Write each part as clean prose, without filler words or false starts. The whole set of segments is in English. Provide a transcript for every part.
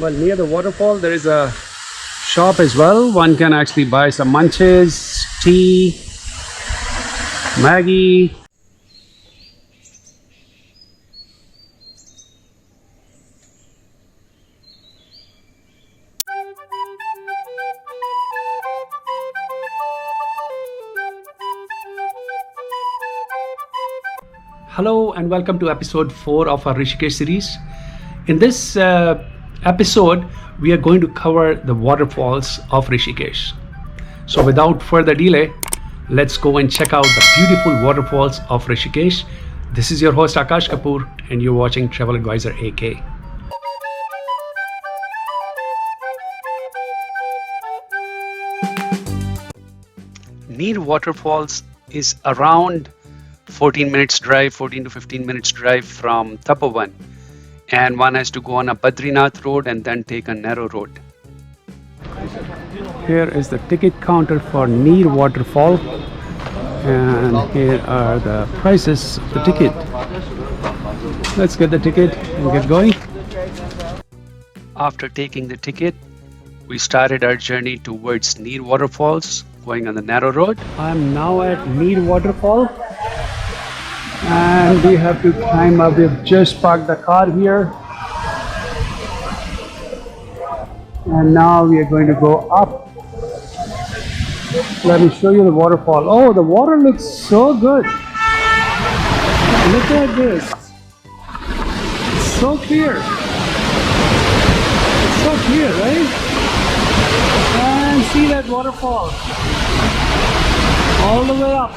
Well, near the waterfall, there is a shop as well. One can actually buy some munches, tea, Maggie. Hello and welcome to episode 4 of our Rishikesh series. In this episode, we are going to cover the waterfalls of Rishikesh. So without further delay, let's go and check out the beautiful waterfalls of Rishikesh. This is your host Akash Kapoor and you're watching Travel Advisor AK. Neer Waterfalls is around 14 to 15 minutes drive from Tapovan, and one has to go on a Badrinath road and then take a narrow road. Here is the ticket counter for Neer Waterfall, and here are the prices of the ticket. Let's get the ticket and get going. After taking the ticket, we started our journey towards Neer Waterfalls, going on the narrow road. I'm now at Neer Waterfall and we have to climb up. We've just parked the car here and now we are going to go up. Let me show you the waterfall. Oh, the water looks so good. Look at this. It's so clear. It's so clear, right? And see that waterfall all the way up.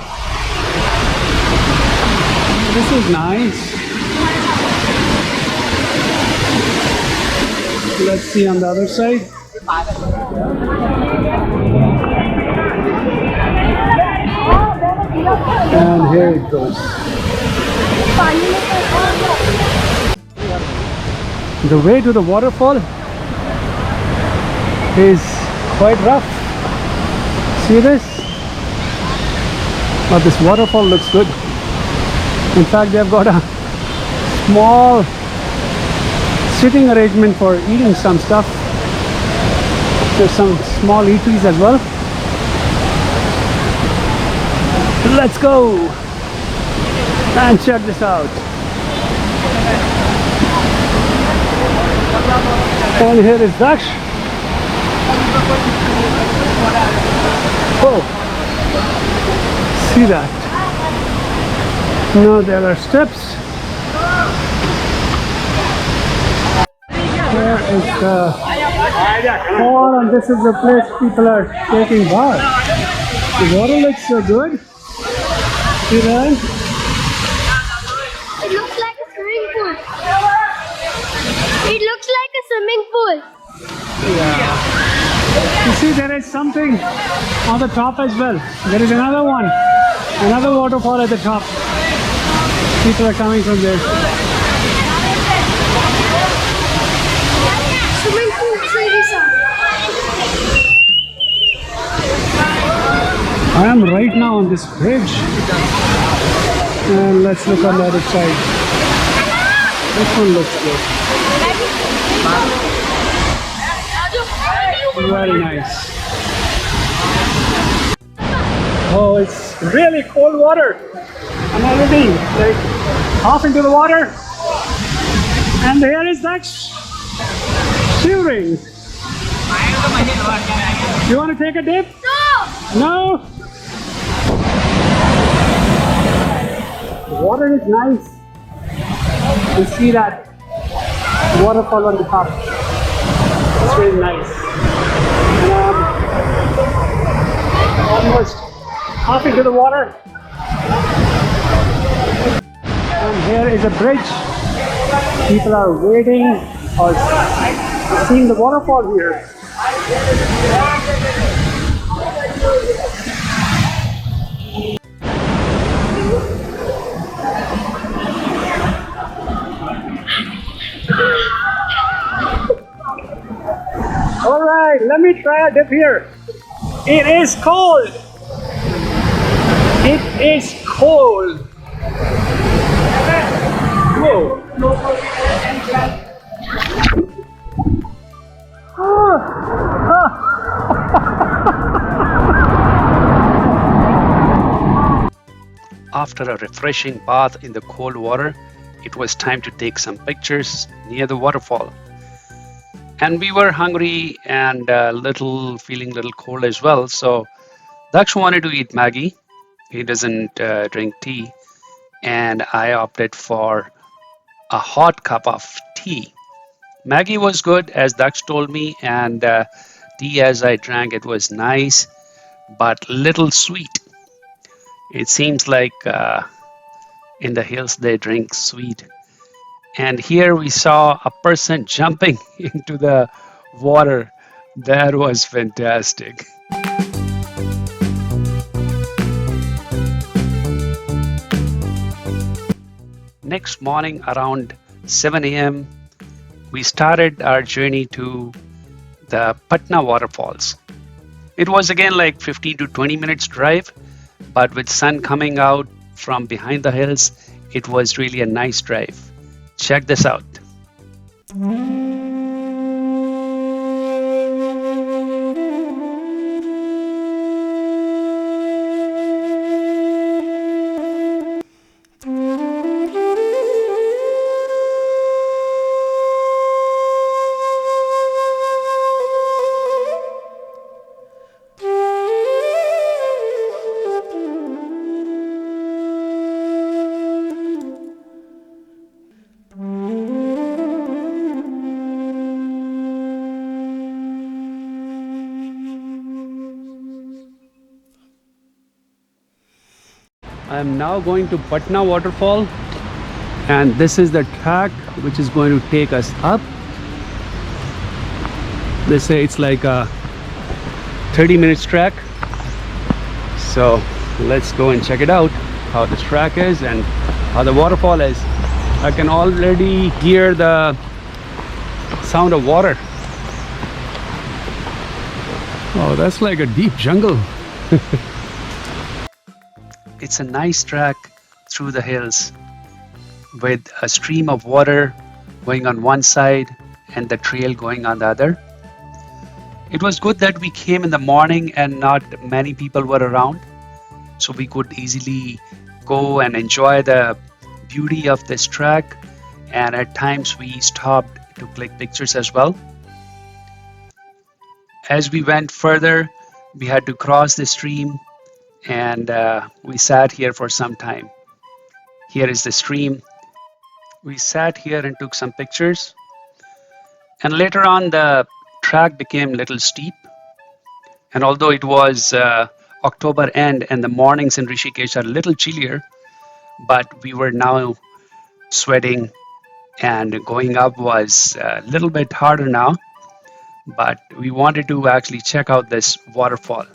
This is nice. Let's see on the other side. And here it goes. The way to the waterfall is quite rough. See this? But this waterfall looks good. In fact, they have got a small sitting arrangement for eating some stuff. There's some small eateries as well. Let's go and check this out. And here is Daksh. Oh, see that? Now there are steps. Here is the fall, and this is the place people are taking baths. The water looks so good. See that? It looks like a swimming pool. It looks like a swimming pool. Yeah. You see, there is something on the top as well. There is another one. Another waterfall at the top. People are coming from there. Swimming pool, I am right now on this bridge. And let's look on the other side. This one looks good. Very nice. Oh, it's really cold water. I'm already like half into the water. And here is Daksh shivering. You want to take a dip? No? The water is nice. You see that waterfall on the top. It's really nice. And almost half into the water. And here is a bridge. People are waiting or seeing the waterfall here. Alright, let me try a dip here. It is cold. It is cold. Whoa. after a refreshing bath in the cold water, it was time to take some pictures near the waterfall. And we were hungry and feeling a little cold as well. So Daksh wanted to eat Maggie. He doesn't drink tea, and I opted for a hot cup of tea. Maggie was good, as Daksh told me, and tea as I drank it was nice, but little sweet. It seems like in the hills they drink sweet. And here we saw a person jumping into the water. That was fantastic. Next morning, around 7 a.m., we started our journey to the Patna Waterfalls. It was again like 15 to 20 minutes drive, but with sun coming out from behind the hills, it was really a nice drive. Check this out. I am now going to Patna Waterfall, and this is the track which is going to take us up. They say it's like a 30 minutes track, so let's go and check it out, how this track is and how the waterfall is. I can already hear the sound of water. Oh, that's like a deep jungle. It's a nice track through the hills with a stream of water going on one side and the trail going on the other. It was good that we came in the morning and not many people were around, so we could easily go and enjoy the beauty of this track, and at times we stopped to click pictures as well. As we went further, we had to cross the stream, and we sat here for some time. Here is the stream. We sat here and took some pictures, and later on the track became a little steep, and although it was October end and the mornings in Rishikesh are a little chillier, but we were now sweating, and going up was a little bit harder now, but we wanted to actually check out this waterfall.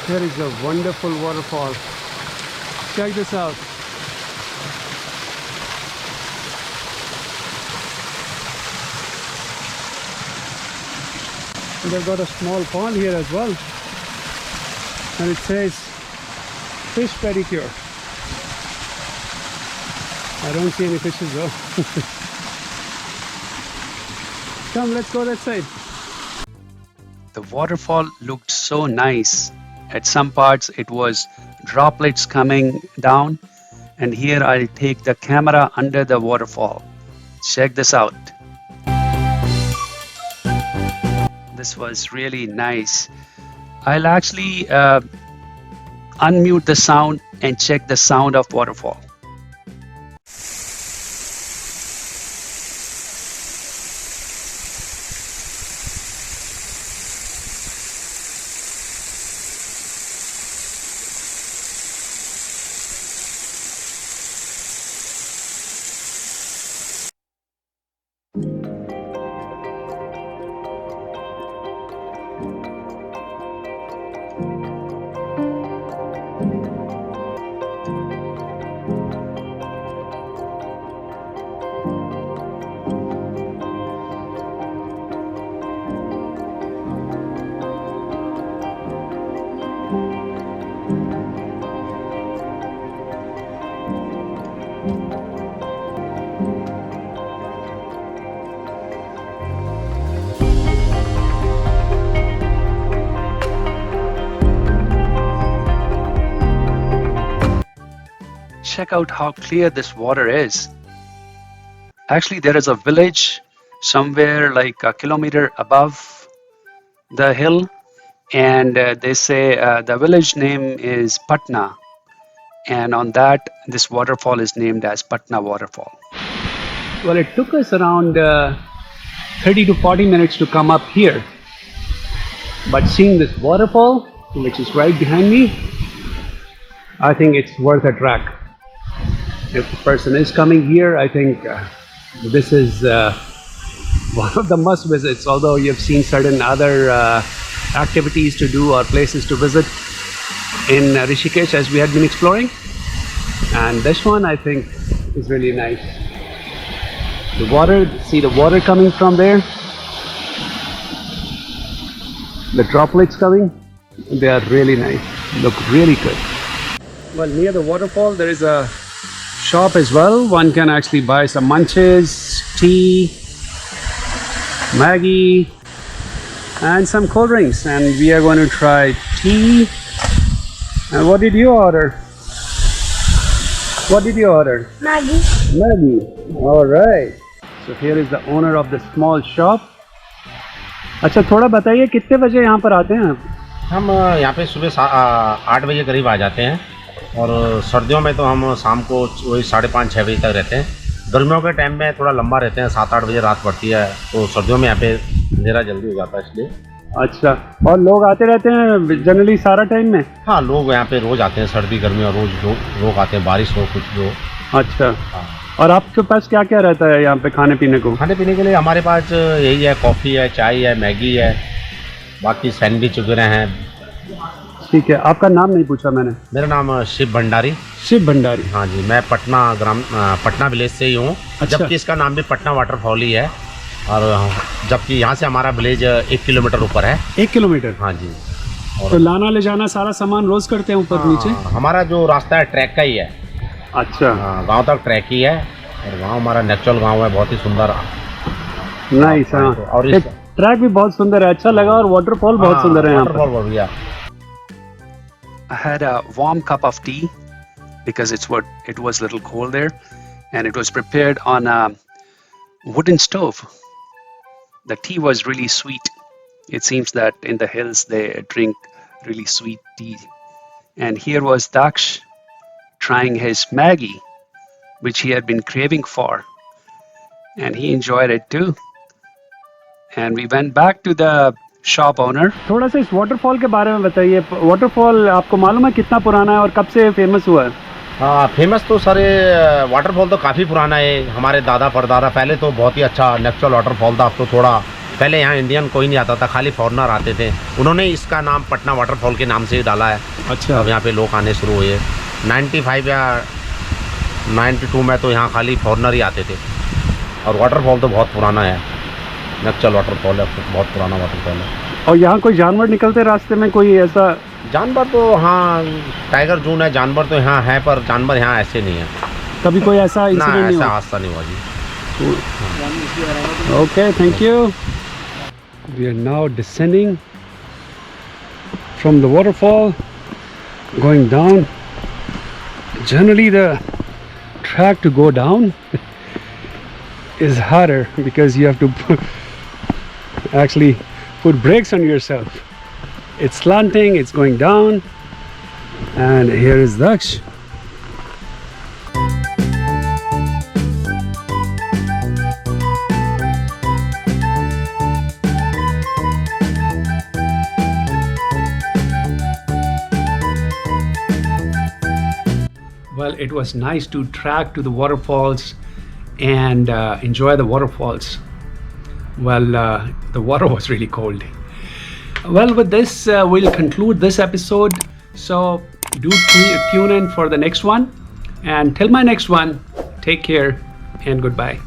Here is a wonderful waterfall. Check this out. They've got a small pond here as well, and it says fish pedicure. I don't see any fishes though. Come, let's go that side. The waterfall looked so nice. At some parts it was droplets coming down, and here I'll take the camera under the waterfall. Check this out. This was really nice. I'll actually unmute the sound and check the sound of waterfall. check out how clear this water is. Actually, there is a village somewhere like a kilometer above the hill, and they say the village name is Patna, and on that, this waterfall is named as Patna Waterfall. Well, it took us around 30 to 40 minutes to come up here, but seeing this waterfall, which is right behind me, I think it's worth a trek. If the person is coming here, I think this is one of the must visits, although you've seen certain other activities to do or places to visit in Rishikesh as we had been exploring, and this one I think is really nice. The water, see the water coming from there, the droplets coming, they are really nice, look really good. Well, near the waterfall there is a shop as well. One can actually buy some munches, tea, Maggie, and some cold drinks, and we are going to try tea. And what did you order? What did you order? Maggie. Maggie. All right. So here is the owner of the small shop. अच्छा, थोड़ा बताइए कितने बजे यहाँ पर आते हैं आप? हम यहाँ पे सुबह 8 बजे करीब आ जाते हैं, और सर्दियों में तो हम शाम को वही 5:30-6 बजे तक रहते हैं। गर्मियों के टाइम में थोड़ा लंबा रहते हैं, 7-8 बजे रात पड़ती है, तो सर्दियों में यहाँ पे अंधेरा जल्दी हो जाता है इसलिए। अच्छा, और लोग आते रहते हैं जनरली सारा टाइम में? हाँ, लोग यहाँ पे रोज़ आते हैं, सर्दी गर्मी और रोज़ लोग आते हैं, बारिश हो कुछ हो। अच्छा। हाँ। और आपके पास क्या क्या रहता है यहाँ पे खाने पीने को? खाने पीने के लिए हमारे पास यही है, कॉफ़ी है, चाय है, मैगी है, बाकी सैंडविच वगैरह हैं। ठीक है, आपका नाम नहीं पूछा मैंने। मेरा नाम शिव भंडारी। शिव भंडारी? हाँ जी, मैं पटना विलेज से ही हूँ। अच्छा। जबकि इसका नाम भी पटना वाटरफॉल ही है, और जबकि यहाँ से हमारा विलेज 1 किलोमीटर ऊपर है। 1 किलोमीटर? हाँ जी। और तो लाना ले जाना सारा सामान रोज करते हैं ऊपर नीचे? हमारा जो रास्ता है ट्रैक का ही है। अच्छा। हाँ, गांव तक ट्रैक ही है, और गांव हमारा नेचुरल गांव है, बहुत ही सुंदर। नाइस। हाँ, और इस ट्रैक भी बहुत सुंदर है, अच्छा लगा, और वाटरफॉल बहुत सुंदर है यहाँ पर। वाटरफॉल बढ़िया। I had a warm cup of tea because it was a little cold there, and it was prepared on a wooden stove. The tea was really sweet. It seems that in the hills they drink really sweet tea. And here was Daksh trying his Maggie, which he had been craving for, and he enjoyed it too. And we went back to the shop owner. थोड़ा सा इस waterfall के बारे में बताइए। Waterfall आपको मालूम है कितना पुराना है और कब से फेमस हुआ है? हाँ, फेमस तो सारे वाटरफॉल तो काफ़ी पुराना है। हमारे दादा परदादा पहले तो बहुत ही अच्छा नेचुरल वाटरफॉल था। अब तो थोड़ा पहले यहाँ इंडियन कोई नहीं आता था, खाली फॉरेनर आते थे। उन्होंने इसका नाम पटना वाटरफॉल के नाम से ही डाला है। अच्छा। अब यहाँ पे लोग आने शुरू हुए। 95 या 92 में तो यहाँ खाली फॉरेनर ही आते थे, और वाटरफॉल तो बहुत पुराना है, नेचुरल वाटरफॉल है, बहुत पुराना वाटरफॉल है। और यहाँ कोई जानवर निकलते रास्ते में, कोई ऐसा? जानवर तो हाँ, टाइगर जोन है, जानवर तो यहाँ है, पर जानवर यहाँ ऐसे नहीं है। कभी कोई ऐसा इंसिडेंट नहीं हुआ? ऐसा हादसा नहीं हुआ जी। Okay, thank you. We are now descending from the waterfall, going down. Generally, the track to go down is harder because you have to actually put brakes on yourself. It's slanting, it's going down, and here is Daksh. Well, it was nice to trek to the waterfalls and enjoy the waterfalls. Well, the water was really cold. Well, with this, we'll conclude this episode. So do tune in for the next one. And till my next one, take care and goodbye.